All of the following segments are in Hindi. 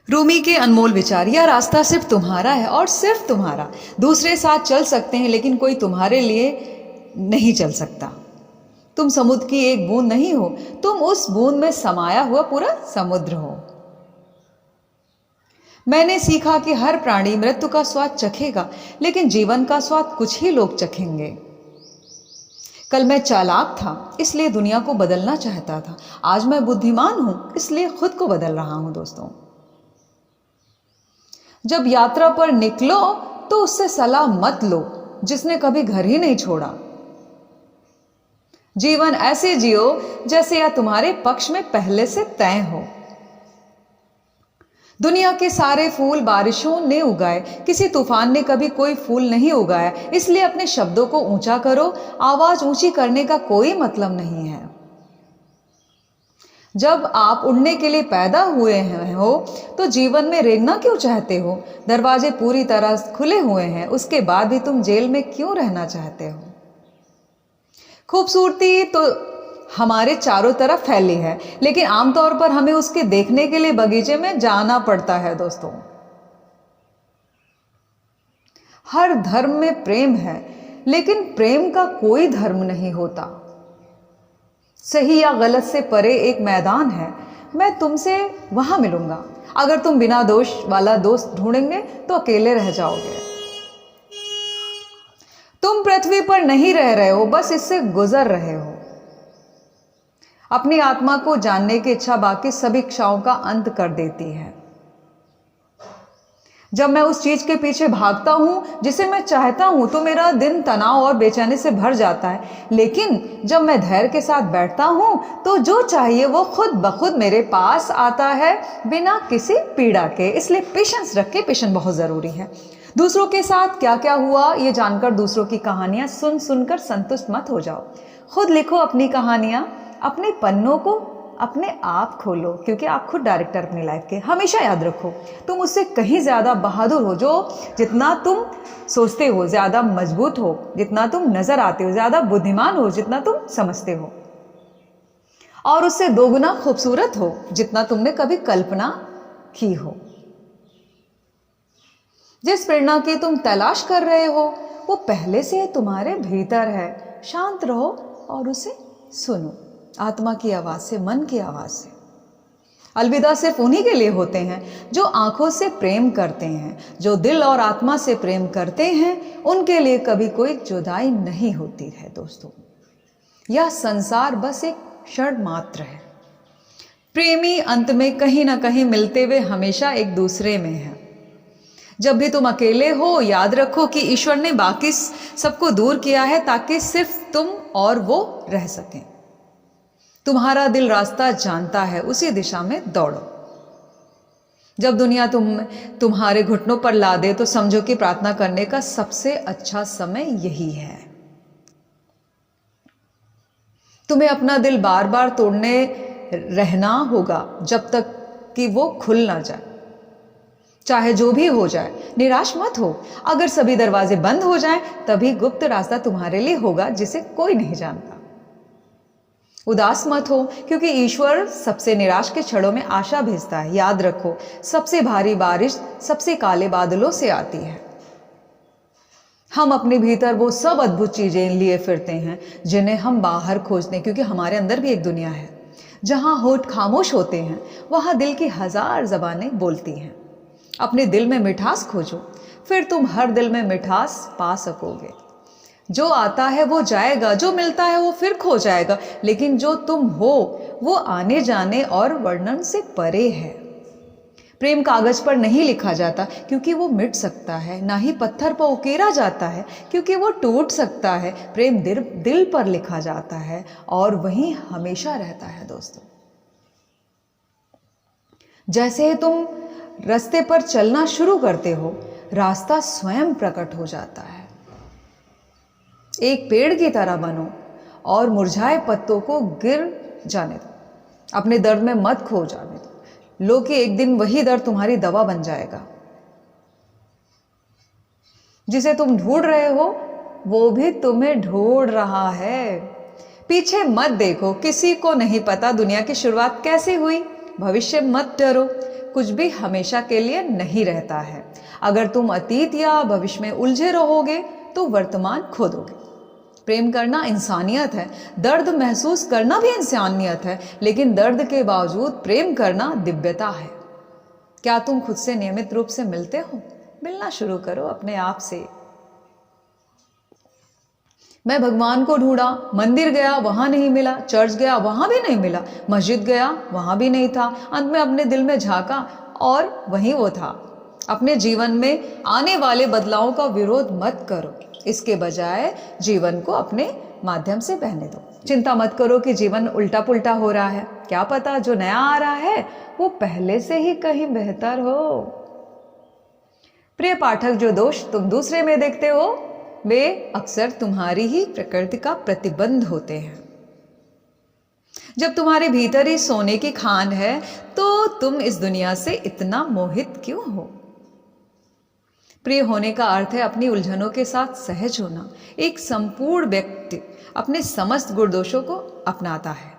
रूमी के अनमोल विचार। यह रास्ता सिर्फ तुम्हारा है और सिर्फ तुम्हारा। दूसरे साथ चल सकते हैं लेकिन कोई तुम्हारे लिए नहीं चल सकता। तुम समुद्र की एक बूंद नहीं हो, तुम उस बूंद में समाया हुआ पूरा समुद्र हो। मैंने सीखा कि हर प्राणी मृत्यु का स्वाद चखेगा, लेकिन जीवन का स्वाद कुछ ही लोग चखेंगे। कल मैं चालाक था, इसलिए दुनिया को बदलना चाहता था। आज मैं बुद्धिमान हूं, इसलिए खुद को बदल रहा हूं। दोस्तों, जब यात्रा पर निकलो तो उससे सलाह मत लो जिसने कभी घर ही नहीं छोड़ा। जीवन ऐसे जियो जैसे यह तुम्हारे पक्ष में पहले से तय हो। दुनिया के सारे फूल बारिशों ने उगाए, किसी तूफान ने कभी कोई फूल नहीं उगाया। इसलिए अपने शब्दों को ऊंचा करो। आवाज ऊंची करने का कोई मतलब नहीं है। जब आप उड़ने के लिए पैदा हुए हो तो जीवन में रेंगना क्यों चाहते हो? दरवाजे पूरी तरह खुले हुए हैं, उसके बाद भी तुम जेल में क्यों रहना चाहते हो? खूबसूरती तो हमारे चारों तरफ फैली है, लेकिन आमतौर पर हमें उसके देखने के लिए बगीचे में जाना पड़ता है। दोस्तों, हर धर्म में प्रेम है, लेकिन प्रेम का कोई धर्म नहीं होता। सही या गलत से परे एक मैदान है। मैं तुमसे वहां मिलूंगा। अगर तुम बिना दोष वाला दोस्त ढूंढेंगे तो अकेले रह जाओगे। तुम पृथ्वी पर नहीं रह रहे हो, बस इससे गुजर रहे हो। अपनी आत्मा को जानने की इच्छा बाकी सभी इच्छाओं का अंत कर देती है। जब मैं उस चीज के पीछे भागता हूं जिसे मैं चाहता हूं तो मेरा दिन तनाव और बेचैनी से भर जाता है। लेकिन जब मैं धैर्य के साथ बैठता हूं तो जो चाहिए वो खुद ब खुद मेरे पास आता है, बिना किसी पीड़ा के। इसलिए पेशेंस रखें। पेशेंस बहुत जरूरी है। दूसरों के साथ क्या क्या हुआ ये जानकर दूसरों की कहानियां सुन सुनकर संतुष्ट मत हो जाओ। खुद लिखो अपनी कहानियां। अपने पन्नों को अपने आप खोलो, क्योंकि आप खुद डायरेक्टर अपनी लाइफ के। हमेशा याद रखो, तुम उससे कहीं ज्यादा बहादुर हो। जो जितना तुम सोचते हो ज्यादा मजबूत हो, जितना तुम नजर आते हो ज्यादा बुद्धिमान हो, जितना तुम समझते हो, और उससे दोगुना खूबसूरत हो जितना तुमने कभी कल्पना की हो। जिस प्रेरणा की तुम तलाश कर रहे हो वो पहले से तुम्हारे भीतर है। शांत रहो और उसे सुनो, आत्मा की आवाज से, मन की आवाज से। अलविदा सिर्फ उन्हीं के लिए होते हैं जो आंखों से प्रेम करते हैं। जो दिल और आत्मा से प्रेम करते हैं उनके लिए कभी कोई जुदाई नहीं होती है। दोस्तों, यह संसार बस एक क्षण मात्र है। प्रेमी अंत में कहीं ना कहीं मिलते हुए हमेशा एक दूसरे में है। जब भी तुम अकेले हो, याद रखो कि ईश्वर ने बाकी सबको दूर किया है ताकि सिर्फ तुम और वो रह सकें। तुम्हारा दिल रास्ता जानता है, उसी दिशा में दौड़ो। जब दुनिया तुम्हारे घुटनों पर ला दे तो समझो कि प्रार्थना करने का सबसे अच्छा समय यही है। तुम्हें अपना दिल बार बार तोड़ने रहना होगा जब तक कि वो खुल ना जाए। चाहे जो भी हो जाए, निराश मत हो। अगर सभी दरवाजे बंद हो जाएं, तभी गुप्त रास्ता तुम्हारे लिए होगा जिसे कोई नहीं जानता। उदास मत हो, क्योंकि ईश्वर सबसे निराश के क्षणों में आशा भेजता है। याद रखो, सबसे भारी बारिश सबसे काले बादलों से आती है। हम अपने भीतर वो सब अद्भुत चीजें लिए फिरते हैं जिन्हें हम बाहर खोजते हैं, क्योंकि हमारे अंदर भी एक दुनिया है। जहां होठ खामोश होते हैं वहां दिल की 1000 जबानें बोलती हैं। अपने दिल में मिठास खोजो, फिर तुम हर दिल में मिठास पा सकोगे। जो आता है वो जाएगा, जो मिलता है वो फिर खो जाएगा, लेकिन जो तुम हो वो आने जाने और वर्णन से परे है। प्रेम कागज पर नहीं लिखा जाता क्योंकि वो मिट सकता है, ना ही पत्थर पर उकेरा जाता है क्योंकि वो टूट सकता है। प्रेम दिल पर लिखा जाता है और वहीं हमेशा रहता है। दोस्तों, जैसे ही तुम रास्ते पर चलना शुरू करते हो, रास्ता स्वयं प्रकट हो जाता है। एक पेड़ की तरह बनो और मुरझाए पत्तों को गिर जाने दो। अपने दर्द में मत खो जाने दो। लो कि एक दिन वही दर्द तुम्हारी दवा बन जाएगा। जिसे तुम ढूंढ रहे हो वो भी तुम्हें ढूंढ रहा है। पीछे मत देखो, किसी को नहीं पता दुनिया की शुरुआत कैसे हुई। भविष्य मत डरो, कुछ भी हमेशा के लिए नहीं रहता है। अगर तुम अतीत या भविष्य में उलझे रहोगे तो वर्तमान खो दोगे। प्रेम करना इंसानियत है, दर्द महसूस करना भी इंसानियत है, लेकिन दर्द के बावजूद प्रेम करना दिव्यता है। क्या तुम खुद से नियमित रूप से मिलते हो? मिलना शुरू करो अपने आप से। मैं भगवान को ढूंढा, मंदिर गया वहां नहीं मिला, चर्च गया वहां भी नहीं मिला, मस्जिद गया वहां भी नहीं था, अंत में अपने दिल में झांका और वहीं वो था। अपने जीवन में आने वाले बदलावों का विरोध मत करो, इसके बजाय जीवन को अपने माध्यम से बहने दो। चिंता मत करो कि जीवन उल्टा पुल्टा हो रहा है, क्या पता जो नया आ रहा है वो पहले से ही कहीं बेहतर हो। प्रिय पाठक, जो दोष तुम दूसरे में देखते हो वे अक्सर तुम्हारी ही प्रकृति का प्रतिबंध होते हैं। जब तुम्हारे भीतर ही सोने की खान है तो तुम इस दुनिया से इतना मोहित क्यों हो? प्रिय होने का अर्थ है अपनी उलझनों के साथ सहज होना। एक संपूर्ण व्यक्ति अपने समस्त गुण दोषों को अपनाता है।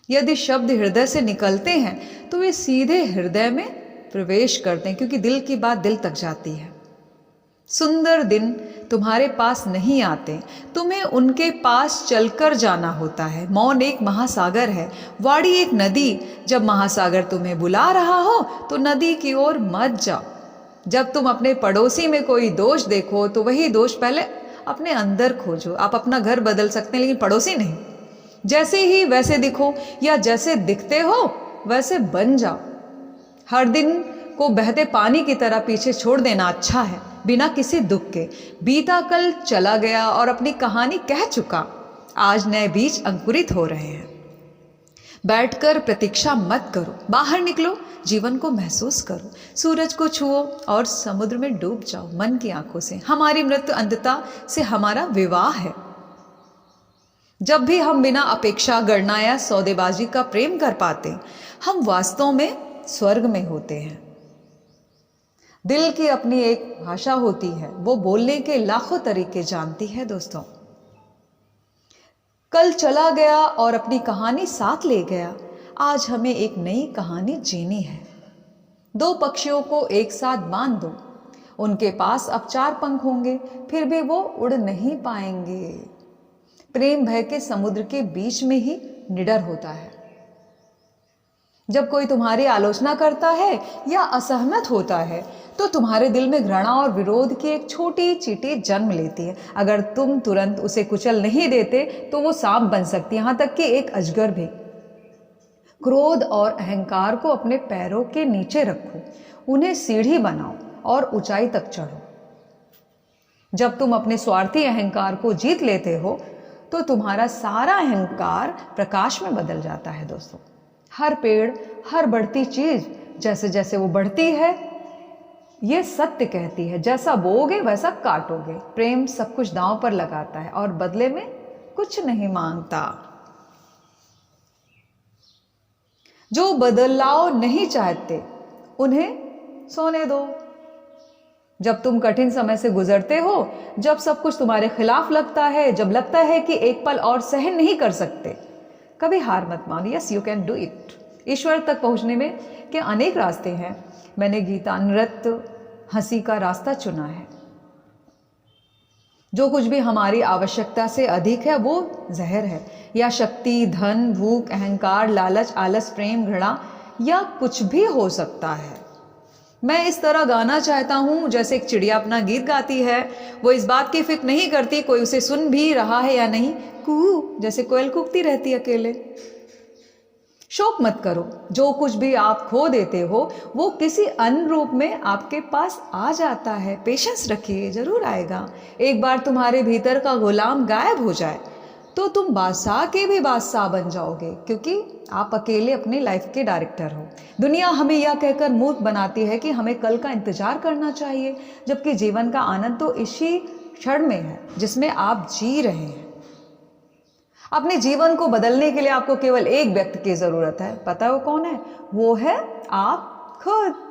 यदि शब्द हृदय से निकलते हैं तो वे सीधे हृदय में प्रवेश करते हैं, क्योंकि दिल की बात दिल तक जाती है। सुंदर दिन तुम्हारे पास नहीं आते, तुम्हें उनके पास चलकर जाना होता है। मौन एक महासागर है, वाणी एक नदी। जब महासागर तुम्हें बुला रहा हो तो नदी की ओर मत जाओ। जब तुम अपने पड़ोसी में कोई दोष देखो तो वही दोष पहले अपने अंदर खोजो। आप अपना घर बदल सकते हैं लेकिन पड़ोसी नहीं। जैसे ही वैसे दिखो या जैसे दिखते हो वैसे बन जाओ। हर दिन को बहते पानी की तरह पीछे छोड़ देना अच्छा है, बिना किसी दुख के। बीता कल चला गया और अपनी कहानी कह चुका। आज नए बीज अंकुरित हो रहे हैं। बैठकर प्रतीक्षा मत करो, बाहर निकलो, जीवन को महसूस करो। सूरज को छुओ और समुद्र में डूब जाओ मन की आंखों से। हमारी मृत्यु अंधता से हमारा विवाह है। जब भी हम बिना अपेक्षा, गणना या सौदेबाजी का प्रेम कर पाते, हम वास्तव में स्वर्ग में होते हैं। दिल की अपनी एक भाषा होती है, वो बोलने के लाखों तरीके जानती है। दोस्तों, कल चला गया और अपनी कहानी साथ ले गया। आज हमें एक नई कहानी जीनी है। दो पक्षियों को एक साथ बांध दो, उनके पास अब 4 पंख होंगे, फिर भी वो उड़ नहीं पाएंगे। प्रेम भय के समुद्र के बीच में ही निडर होता है। जब कोई तुम्हारी आलोचना करता है या असहमत होता है तो तुम्हारे दिल में घृणा और विरोध की एक छोटी चींटी जन्म लेती है। अगर तुम तुरंत उसे कुचल नहीं देते तो वो सांप बन सकती है, यहां तक कि एक अजगर भी। क्रोध और अहंकार को अपने पैरों के नीचे रखो, उन्हें सीढ़ी बनाओ और ऊंचाई तक चढ़ो। जब तुम अपने स्वार्थी अहंकार को जीत लेते हो तो तुम्हारा सारा अहंकार प्रकाश में बदल जाता है। दोस्तों, हर पेड़, हर बढ़ती चीज जैसे जैसे वो बढ़ती है, ये सत्य कहती है, जैसा बोओगे वैसा काटोगे। प्रेम सब कुछ दांव पर लगाता है और बदले में कुछ नहीं मांगता। जो बदलाव नहीं चाहते उन्हें सोने दो। जब तुम कठिन समय से गुजरते हो, जब सब कुछ तुम्हारे खिलाफ लगता है, जब लगता है कि एक पल और सहन नहीं कर सकते, कभी हार मत मानो। Yes, you can do it. ईश्वर तक पहुंचने में के अनेक रास्ते हैं। मैंने गीता, नृत्य, हंसी का रास्ता चुना है। जो कुछ भी हमारी आवश्यकता से अधिक है वो जहर है, या शक्ति, धन, भूख, अहंकार, लालच, आलस, प्रेम, घृणा या कुछ भी हो सकता है। मैं इस तरह गाना चाहता हूं जैसे एक चिड़िया अपना गीत गाती है। वो इस बात की फिक्र नहीं करती कोई उसे सुन भी रहा है या नहीं, कू जैसे कोयल कूकती रहती अकेले। शोक मत करो, जो कुछ भी आप खो देते हो वो किसी अन्य रूप में आपके पास आ जाता है। पेशेंस रखिए, जरूर आएगा। एक बार तुम्हारे भीतर का गुलाम गायब हो जाए तो तुम बादशाह के भी बादशाह बन जाओगे, क्योंकि आप अकेले अपनी लाइफ के डायरेक्टर हो। दुनिया हमें यह कहकर मूर्ख बनाती है कि हमें कल का इंतजार करना चाहिए, जबकि जीवन का आनंद तो इसी क्षण में है जिसमें आप जी रहे हैं। अपने जीवन को बदलने के लिए आपको केवल एक व्यक्ति की जरूरत है। पता है वो कौन है? वो है आप खुद।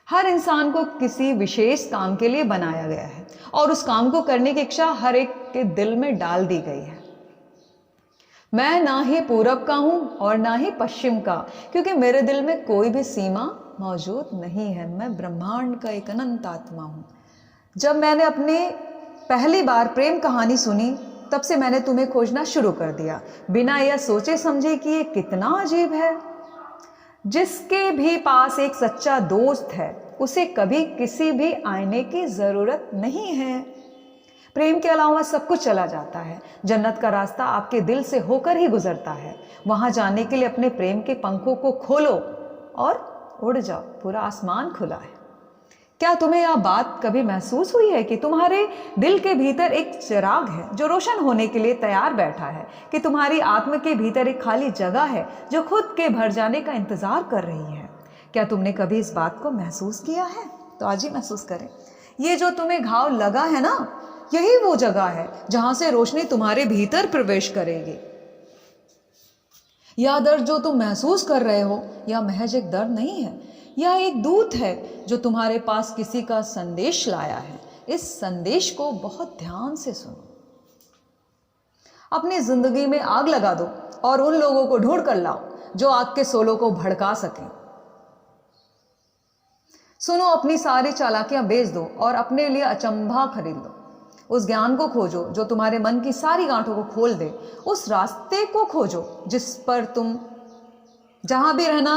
हर इंसान को किसी विशेष काम के लिए बनाया गया है और उस काम को करने की इच्छा हर एक के दिल में डाल दी गई है। मैं ना ही पूरब का हूँ और ना ही पश्चिम का, क्योंकि मेरे दिल में कोई भी सीमा मौजूद नहीं है। मैं ब्रह्मांड का एक अनंत आत्मा हूँ। जब मैंने अपनी पहली बार प्रेम कहानी सुनी, तब से मैंने तुम्हें खोजना शुरू कर दिया, बिना यह सोचे समझे कि ये कितना अजीब है। जिसके भी पास एक सच्चा दोस्त है, उसे कभी किसी भी आईने की जरूरत नहीं है। प्रेम के अलावा सब कुछ चला जाता है। जन्नत का रास्ता आपके दिल से होकर ही गुजरता है। वहां जाने के लिए अपने प्रेम के पंखों को खोलो और उड़ जाओ, पूरा आसमान खुला है। क्या तुम्हें यह बात कभी महसूस हुई है कि तुम्हारे दिल के भीतर एक चिराग है जो रोशन होने के लिए तैयार बैठा है, कि तुम्हारी आत्मा के भीतर एक खाली जगह है जो खुद के भर जाने का इंतजार कर रही है? क्या तुमने कभी इस बात को महसूस किया है? तो आज ही महसूस करें। ये जो तुम्हें घाव लगा है ना, यही वो जगह है जहां से रोशनी तुम्हारे भीतर प्रवेश करेगी। यह दर्द जो तुम महसूस कर रहे हो, यह महज एक दर्द नहीं है, यह एक दूत है जो तुम्हारे पास किसी का संदेश लाया है। इस संदेश को बहुत ध्यान से सुनो। अपनी जिंदगी में आग लगा दो और उन लोगों को ढूंढ कर लाओ जो आग के शोलों को भड़का सकें। सुनो, अपनी सारी चालाकियां बेच दो और अपने लिए अचंभा खरीद लो। उस ज्ञान को खोजो जो तुम्हारे मन की सारी गांठों को खोल दे। उस रास्ते को खोजो जिस पर तुम जहां भी रहना,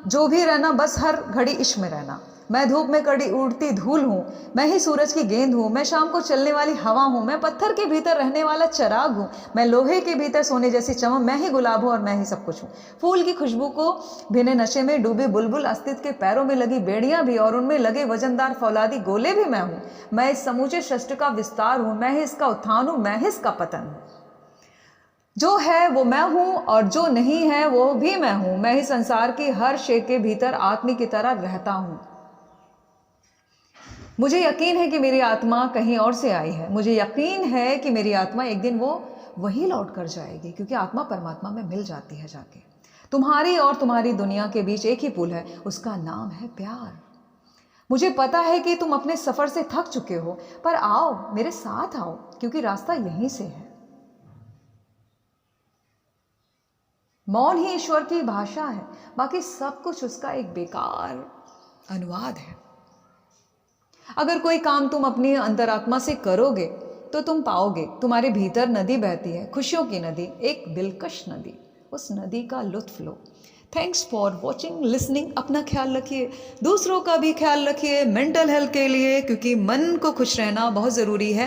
जो भी रहना, बस हर घड़ी इश्क में रहना। मैं धूप में कड़ी उड़ती धूल हूँ, मैं ही सूरज की गेंद हूँ, मैं शाम को चलने वाली हवा हूँ, मैं पत्थर के भीतर रहने वाला चिराग हूँ, मैं लोहे के भीतर सोने जैसी चमक, मैं ही गुलाब हूँ और मैं ही सब कुछ हूँ। फूल की खुशबू को भिने नशे में डूबी बुलबुल, अस्तित्व के पैरों में लगी बेड़ियां भी और उनमें लगे वजनदार फौलादी गोले भी मैं हूँ। मैं इस समूचे सृष्टि का विस्तार हूँ, मैं ही इसका उत्थान हूँ, मैं ही इसका पतन हूँ। जो है वो मैं हूं और जो नहीं है वो भी मैं हूं। मैं ही संसार की हर शे के भीतर आत्मा की तरह रहता हूं। मुझे यकीन है कि मेरी आत्मा कहीं और से आई है। मुझे यकीन है कि मेरी आत्मा एक दिन वो वही लौट कर जाएगी, क्योंकि आत्मा परमात्मा में मिल जाती है जाके। तुम्हारी और तुम्हारी दुनिया के बीच एक ही पुल है, उसका नाम है प्यार। मुझे पता है कि तुम अपने सफर से थक चुके हो, पर आओ, मेरे साथ आओ, क्योंकि रास्ता यहीं से है। मौन ही ईश्वर की भाषा है, बाकी सब कुछ उसका एक बेकार अनुवाद है। अगर कोई काम तुम अपनी अंतरात्मा से करोगे तो तुम पाओगे। तुम्हारे भीतर नदी बहती है, खुशियों की नदी, एक दिलकश नदी। उस नदी का लुत्फ लो। Thanks for watching, listening. अपना ख्याल रखिए, दूसरों का भी ख्याल रखिए, मेंटल हेल्थ के लिए, क्योंकि मन को खुश रहना बहुत ज़रूरी है।